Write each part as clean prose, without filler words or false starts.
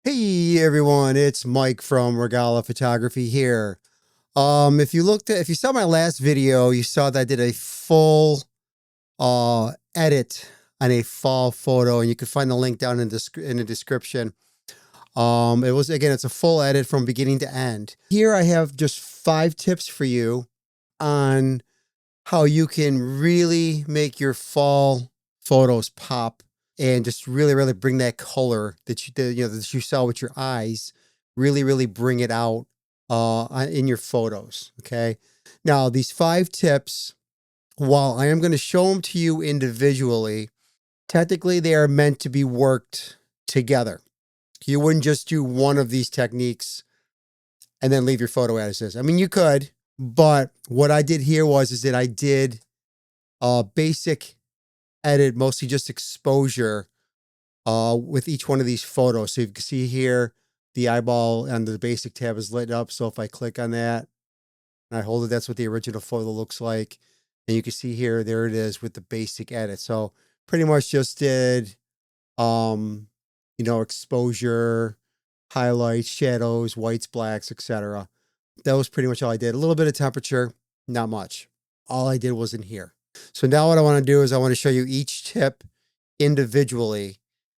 Hey everyone, it's Mike from Rogala Photography here. If you saw my last video, you saw that I did a full edit on a fall photo, and you can find the link down in the description. It's a full edit from beginning to end. Here I have just 5 tips for you on how you can really make your fall photos pop and just really bring that color that you saw with your eyes, really bring it out in your photos. Okay. Now, these 5 tips, while I am going to show them to you individually, technically they are meant to be worked together. You wouldn't just do one of these techniques and then leave your photo as is. I mean, you could, but what I did here is that I did basic edit, mostly just exposure with each one of these photos. So you can see here, the eyeball on the basic tab is lit up. So if I click on that and I hold it, that's what the original photo looks like. And you can see here, there it is with the basic edit. So pretty much just did, exposure, highlights, shadows, whites, blacks, etc. That was pretty much all I did. A little bit of temperature, not much. All I did was in here. So now what I want to do is I want to show you each tip individually.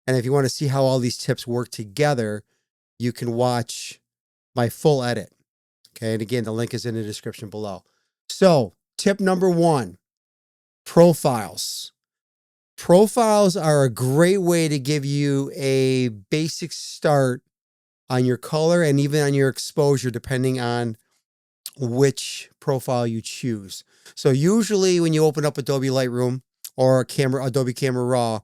And if you want to see how all these tips work together, you can watch my full edit. Okay. And again, the link is in the description below. So tip number 1, profiles. Profiles are a great way to give you a basic start on your color and even on your exposure, depending on which profile you choose. So usually when you open up Adobe Lightroom or Adobe Camera Raw,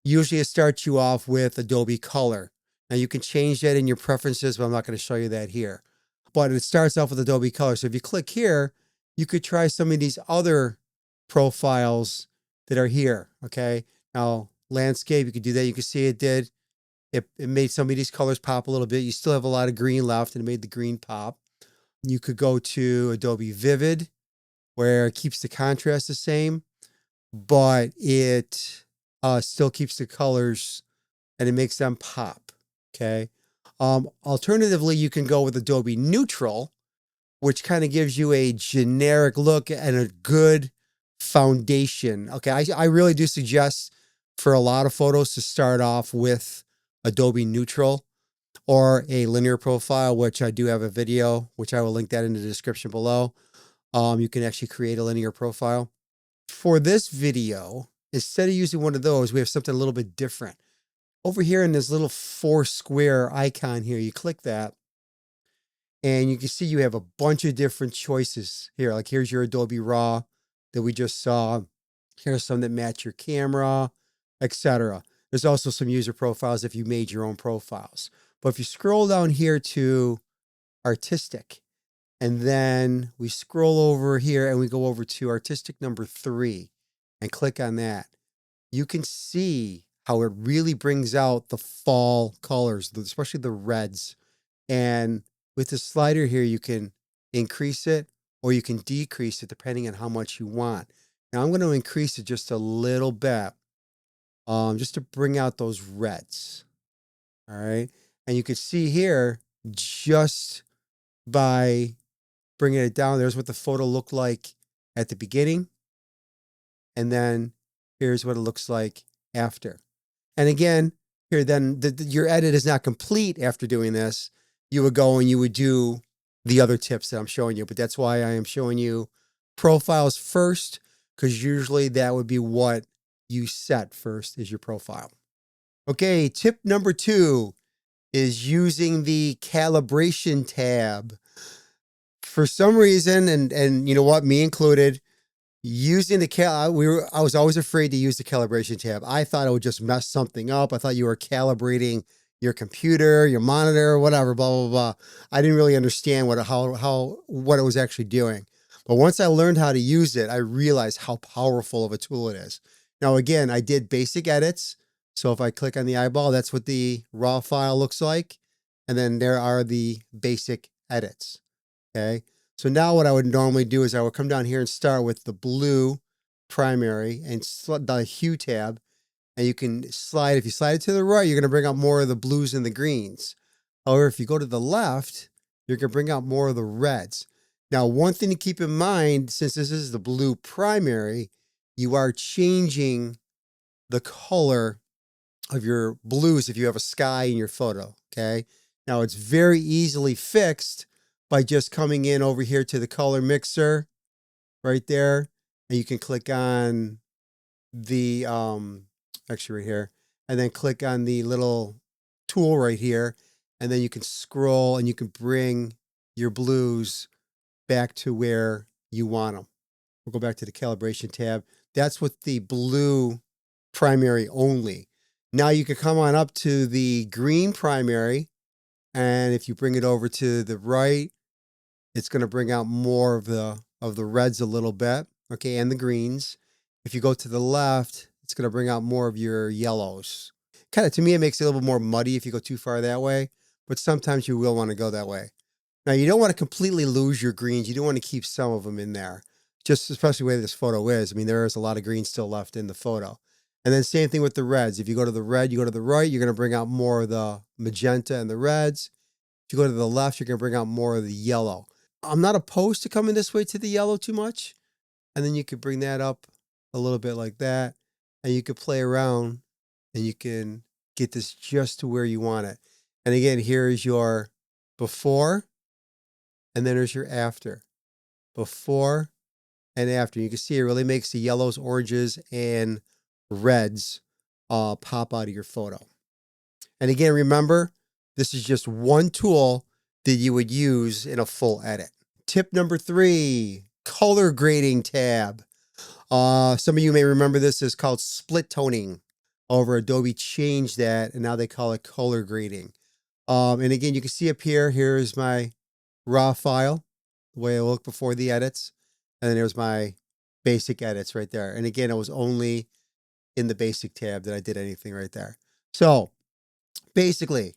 usually it starts you off with Adobe Color. Now you can change that in your preferences, but I'm not going to show you that here. But it starts off with Adobe Color. So if you click here, you could try some of these other profiles that are here. Okay. Now landscape, you could do that. You can see it made some of these colors pop a little bit. You still have a lot of green left, and it made the green pop. You could go to Adobe Vivid, where it keeps the contrast the same, but it still keeps the colors and it makes them pop. Okay. Alternatively, you can go with Adobe Neutral, which kind of gives you a generic look and a good foundation. Okay. I really do suggest for a lot of photos to start off with Adobe Neutral or a linear profile, which I do have a video, which I will link that in the description below. You can actually create a linear profile. For this video, instead of using one of those, we have something a little bit different. Over here in this little 4 square icon here, you click that and you can see you have a bunch of different choices here. Like here's your Adobe Raw that we just saw. Here's some that match your camera, etc. There's also some user profiles if you made your own profiles. But if you scroll down here to artistic, and then we scroll over here and we go over to artistic number 3 and click on that, you can see how it really brings out the fall colors, especially the reds. And with the slider here, you can increase it or you can decrease it depending on how much you want. Now I'm going to increase it just a little bit, just to bring out those reds. All right. And you can see here, just by bringing it down, there's what the photo looked like at the beginning. And then here's what it looks like after. And again, here, then your edit is not complete after doing this. You would go and you would do the other tips that I'm showing you. But that's why I am showing you profiles first, because usually that would be what you set first is your profile. Okay, tip number 2 is using the calibration tab. For some reason, and you know what, me included, using the I was always afraid to use the calibration tab. I thought it would just mess something up. I thought you were calibrating your computer, your monitor, whatever, blah, blah, blah. I didn't really understand what it was actually doing. But once I learned how to use it, I realized how powerful of a tool it is. Now, again, I did basic edits. So if I click on the eyeball, that's what the raw file looks like. And then there are the basic edits. Okay. So now what I would normally do is I would come down here and start with the blue primary and select the hue tab. and you can slide. If you slide it to the right, you're going to bring out more of the blues and the greens. However, if you go to the left, you're going to bring out more of the reds. Now, one thing to keep in mind, since this is the blue primary, you are changing the color of your blues if you have a sky in your photo, okay? Now, it's very easily fixed by just coming in over here to the color mixer right there, and you can click on the, actually right here, and then click on the little tool right here, and then you can scroll and you can bring your blues back to where you want them. We'll go back to the calibration tab. That's with the blue primary only. Now you can come on up to the green primary, and if you bring it over to the right, it's going to bring out more of the reds a little bit, okay, and the greens. If you go to the left, it's going to bring out more of your yellows. Kind of, to me, it makes it a little bit more muddy if you go too far that way, but sometimes you will want to go that way. Now, you don't want to completely lose your greens. You do want to keep some of them in there, just especially the way this photo is. I mean, there is a lot of green still left in the photo. And then same thing with the reds. If you go to the red, you go to the right, you're going to bring out more of the magenta and the reds. If you go to the left, you're going to bring out more of the yellow. I'm not opposed to coming this way to the yellow too much. And then you could bring that up a little bit like that. And you could play around and you can get this just to where you want it. And again, here is your before, and then there's your after. Before and after. You can see it really makes the yellows, oranges, and reds pop out of your photo. And again, remember, this is just one tool that you would use in a full edit. Tip number 3, color grading tab. Some of you may remember this is called split toning. Over Adobe changed that, and now they call it color grading. And again, you can see up here, here's my raw file, the way it looked before the edits. And then there's my basic edits right there. And again, it was only in the basic tab that I did anything right there. So basically,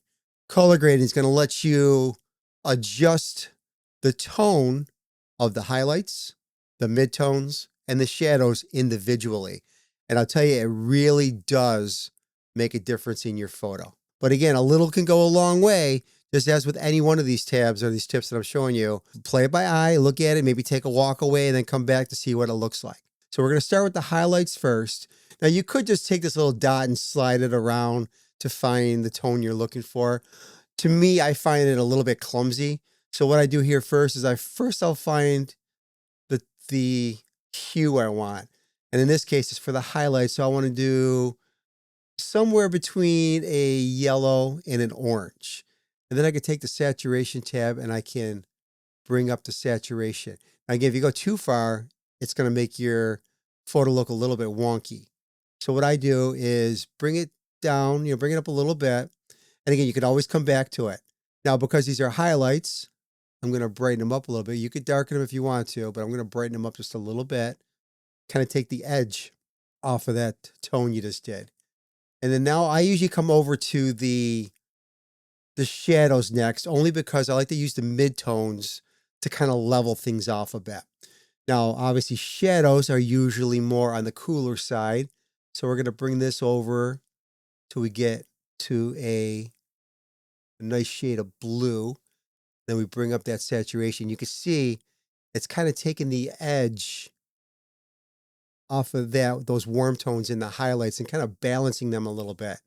color grading is going to let you adjust the tone of the highlights, the midtones, and the shadows individually. And I'll tell you, it really does make a difference in your photo. But again, a little can go a long way, just as with any one of these tabs or these tips that I'm showing you. Play it by eye, look at it, maybe take a walk away, and then come back to see what it looks like. So we're going to start with the highlights first. Now, you could just take this little dot and slide it around to find the tone you're looking for. To me, I find it a little bit clumsy. So what I do here first is I'll find the hue I want. And in this case, it's for the highlights. So I want to do somewhere between a yellow and an orange. And then I can take the saturation tab and I can bring up the saturation. Now, again, if you go too far, it's going to make your photo look a little bit wonky. So what I do is bring it down, bring it up a little bit. And again, you could always come back to it. Now, because these are highlights, I'm going to brighten them up a little bit. You could darken them if you want to, but I'm going to brighten them up just a little bit. Kind of take the edge off of that tone you just did. And then now I usually come over to the shadows next, only because I like to use the midtones to kind of level things off a bit. Now, obviously, shadows are usually more on the cooler side. So we're going to bring this over till we get to a nice shade of blue. Then we bring up that saturation. You can see it's kind of taking the edge off of those warm tones in the highlights and kind of balancing them a little bit.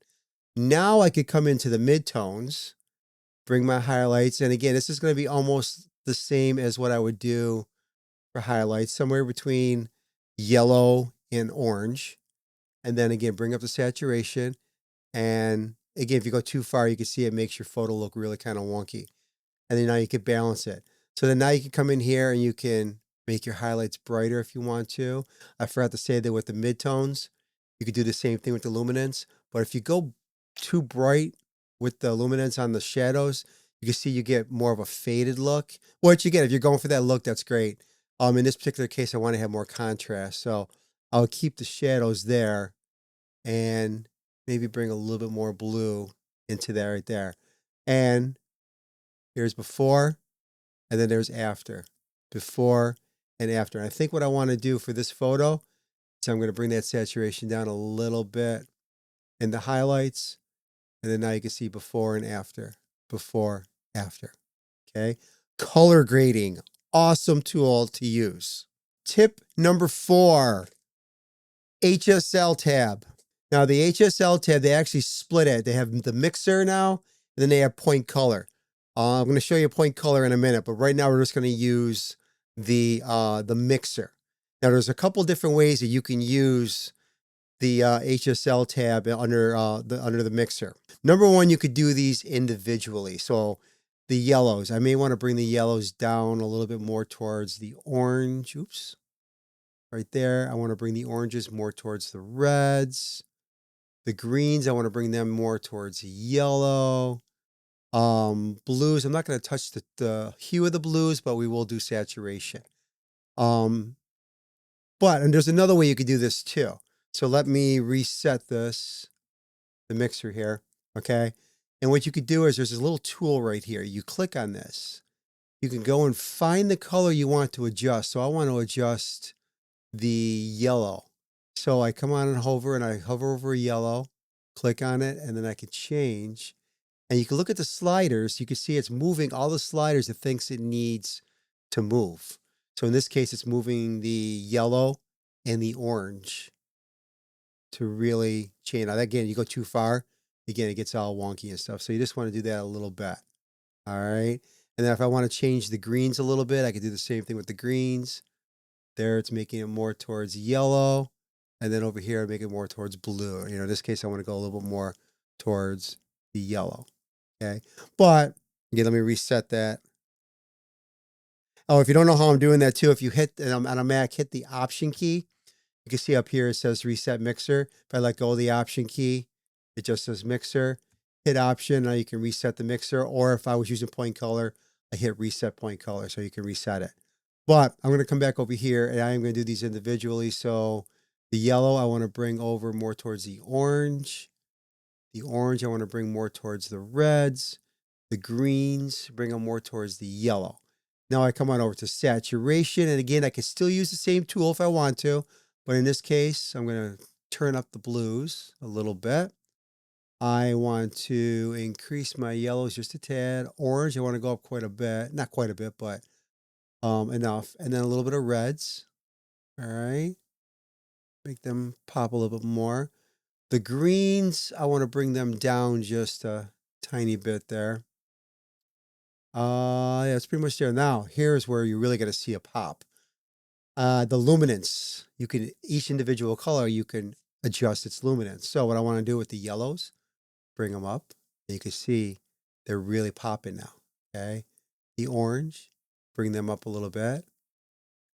Now I could come into the midtones, bring my highlights. And again, this is going to be almost the same as what I would do for highlights, somewhere between yellow and orange. And then again, bring up the saturation. And again, if you go too far, you can see it makes your photo look really kind of wonky. And then now you can balance it. So then now you can come in here and you can make your highlights brighter if you want to. I forgot to say that with the midtones, you could do the same thing with the luminance. But if you go too bright with the luminance on the shadows, you can see you get more of a faded look. Which again, if you're going for that look, that's great. In this particular case, I want to have more contrast. So I'll keep the shadows there and maybe bring a little bit more blue into that right there. And here's before, and then there's after. Before and after. And I think what I want to do for this photo is I'm going to bring that saturation down a little bit. and the highlights. And then now you can see before and after, before, after. Okay. Color grading, awesome tool to use. Tip number 4, HSL tab. Now the HSL tab, they actually split it. They have the mixer now, and then they have point color. I'm going to show you point color in a minute, but right now we're just going to use the mixer. Now there's a couple different ways that you can use the HSL tab under the mixer. Number one, you could do these individually. So the yellows, I may want to bring the yellows down a little bit more towards the orange. Oops, right there. I want to bring the oranges more towards the reds. The greens, I want to bring them more towards yellow. Blues, I'm not going to touch the hue of the blues, but we will do saturation. And there's another way you could do this too. So let me reset the mixer here. Okay. And what you could do is there's this little tool right here. You click on this. You can go and find the color you want to adjust. So I want to adjust the yellow. So I come on and I hover over yellow, click on it, and then I can change. And you can look at the sliders. You can see it's moving all the sliders it thinks it needs to move. So in this case, it's moving the yellow and the orange to really change. Now, again, you go too far, again, it gets all wonky and stuff. So you just want to do that a little bit. All right. And then if I want to change the greens a little bit, I could do the same thing with the greens. There, it's making it more towards yellow. And then over here, I make it more towards blue. In this case, I want to go a little bit more towards the yellow. Okay. But again, let me reset that. Oh, if you don't know how I'm doing that too, if you hit on a Mac, hit the Option key. You can see up here, it says Reset Mixer. If I let go of the Option key, it just says Mixer. Hit Option, now you can reset the mixer. Or if I was using point color, I hit Reset Point Color so you can reset it. But I'm going to come back over here and I am going to do these individually. So the yellow, I want to bring over more towards the orange. The orange, I want to bring more towards the reds. The greens, bring them more towards the yellow. Now I come on over to saturation. And again, I can still use the same tool if I want to. But in this case, I'm going to turn up the blues a little bit. I want to increase my yellows just a tad. Orange, I want to go up quite a bit. Not quite a bit, but enough. And then a little bit of reds. All right. Make them pop a little bit more. The greens, I want to bring them down just a tiny bit there. Yeah, it's pretty much there. Now, here's where you really got to see a pop. The luminance, each individual color, you can adjust its luminance. So what I want to do with the yellows, bring them up. And you can see they're really popping now. Okay. The orange, bring them up a little bit.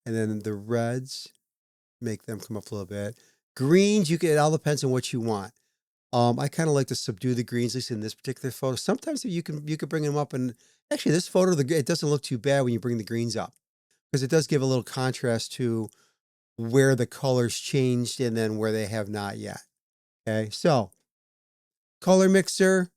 And then the reds, make them come up a little bit. Greens, it all depends on what you want. I kind of like to subdue the greens, at least in this particular photo. Sometimes you can bring them up, and actually this photo, it doesn't look too bad when you bring the greens up, because it does give a little contrast to where the colors changed and then where they have not yet. Okay, so color mixer,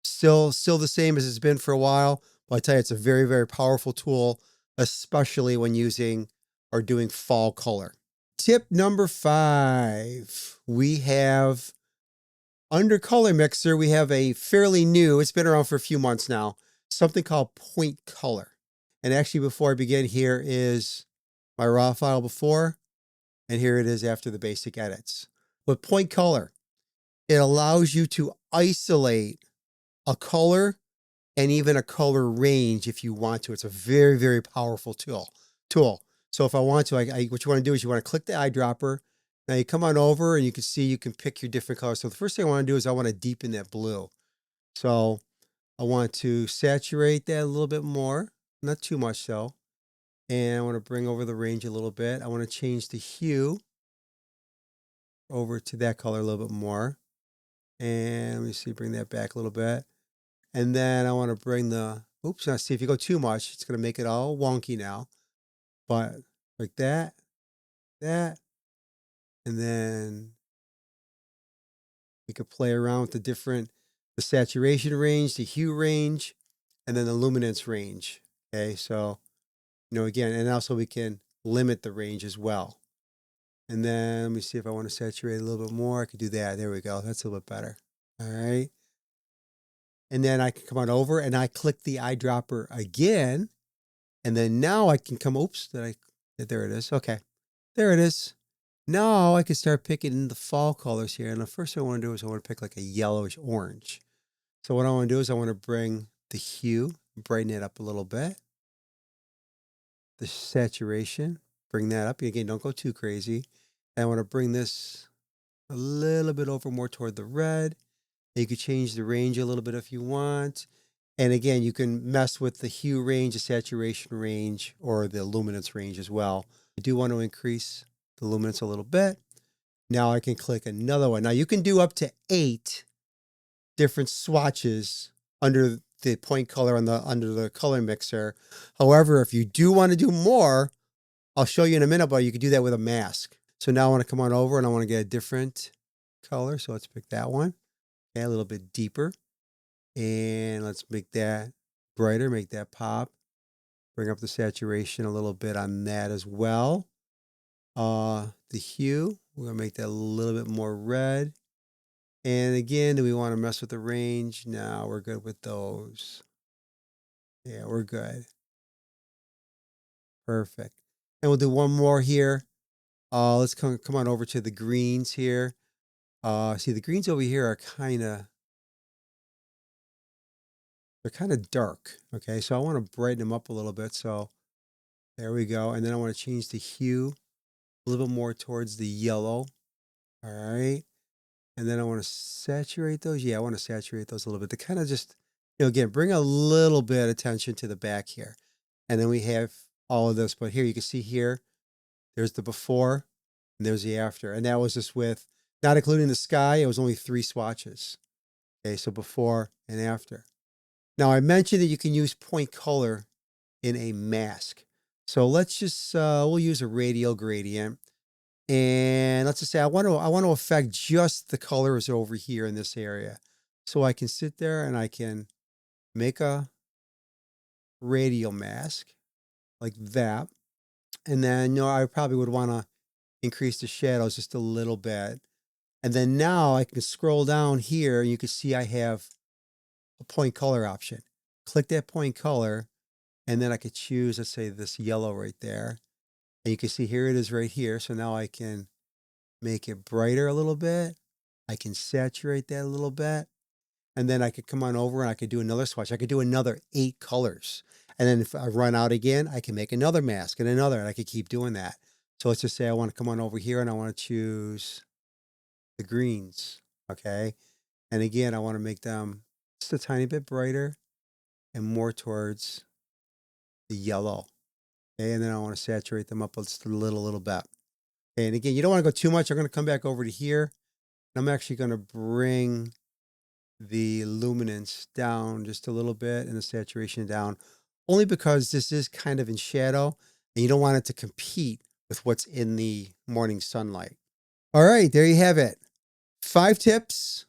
still the same as it's been for a while, but I tell you, it's a very, very powerful tool, especially when using or doing fall color. Tip number 5, we have under color mixer, we have a fairly new, it's been around for a few months now, something called point color. And actually, before I begin, here is my raw file before, and here it is after the basic edits. With point color, it allows you to isolate a color and even a color range if you want to. It's a very, very powerful tool. So if I want to, what you want to do is you want to click the eyedropper. Now you come on over and you can see you can pick your different colors. So the first thing I want to do is I want to deepen that blue. So I want to saturate that a little bit more, not too much though. And I want to bring over the range a little bit. I want to change the hue over to that color a little bit more. And let me see, bring that back a little bit. And then I want to bring now see, if you go too much, it's going to make it all wonky now. But like that, and then we could play around with the saturation range, the hue range, and then the luminance range. Okay, so, again, and also we can limit the range as well. And then let me see if I want to saturate a little bit more. I could do that. There we go. That's a little bit better. All right. And then I can come on over and I click the eyedropper again. And then now I can come, oops, there it is. Okay. There it is. Now I can start picking the fall colors here. And the first thing I want to do is I want to pick like a yellowish orange. So what I want to do is I want to bring the hue, brighten it up a little bit. The saturation, bring that up. Again, don't go too crazy. And I want to bring this a little bit over more toward the red. You could change the range a little bit if you want. And again, you can mess with the hue range, the saturation range, or the luminance range as well. I do want to increase the luminance a little bit. Now I can click another one. Now you can do up to 8 different swatches under the point color under the color mixer. However, if you do want to do more, I'll show you in a minute, but you could do that with a mask. So now I want to come on over and I want to get a different color. So let's pick that one. Okay, a little bit deeper. And let's make that brighter, make that pop. Bring up the saturation a little bit on that as well. The hue, we're going to make that a little bit more red. And again, do we want to mess with the range? No, we're good with those. Yeah, we're good. Perfect. And we'll do one more here. Let's come on over to the greens here. See, the greens over here are they're kind of dark. Okay, so I want to brighten them up a little bit. So there we go. And then I want to change the hue a little bit more towards the yellow. All right. And then I want to saturate those. Yeah, I want to saturate those a little bit to kind of just, again, bring a little bit of attention to the back here. And then we have all of this. But here you can see here, there's the before and there's the after. And that was just with, not including the sky, it was only 3 swatches. Okay, so before and after. Now I mentioned that you can use point color in a mask. So let's just, we'll use a radial gradient. And let's just say I want to affect just the colors over here in this area. So I can sit there and I can make a radial mask like that. And then, I probably would want to increase the shadows just a little bit. And then now I can scroll down here and you can see I have a point color option. Click that point color and then I could choose, let's say this yellow right there. And you can see here it is right here. So now I can make it brighter a little bit. I can saturate that a little bit. And then I could come on over and I could do another swatch. I could do another 8 colors. And then if I run out again, I can make another mask and another, and I could keep doing that. So let's just say I want to come on over here and I want to choose the greens. Okay. And again, I want to make them just a tiny bit brighter and more towards the yellow. Okay. And then I want to saturate them up just a little bit. Okay. And again, you don't want to go too much. I'm going to come back over to here. I'm actually going to bring the luminance down just a little bit and the saturation down, only because this is kind of in shadow and you don't want it to compete with what's in the morning sunlight. All right, there you have it. 5 tips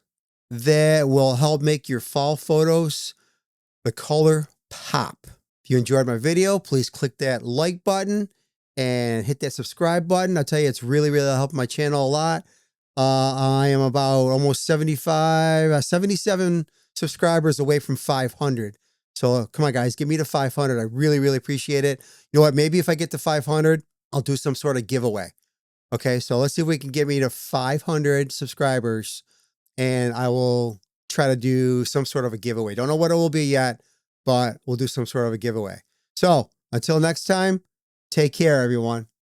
that will help make your fall photos, the color pop. If you enjoyed my video, please click that like button and hit that subscribe button. I'll tell you, it's really helped my channel a lot. I am about almost 77 subscribers away from 500. So come on, guys, give me to 500. I really appreciate it. You know what? Maybe if I get to 500, I'll do some sort of giveaway. Okay, so let's see if we can get me to 500 subscribers, and I will try to do some sort of a giveaway. Don't know what it will be yet, but we'll do some sort of a giveaway. So until next time, take care, everyone.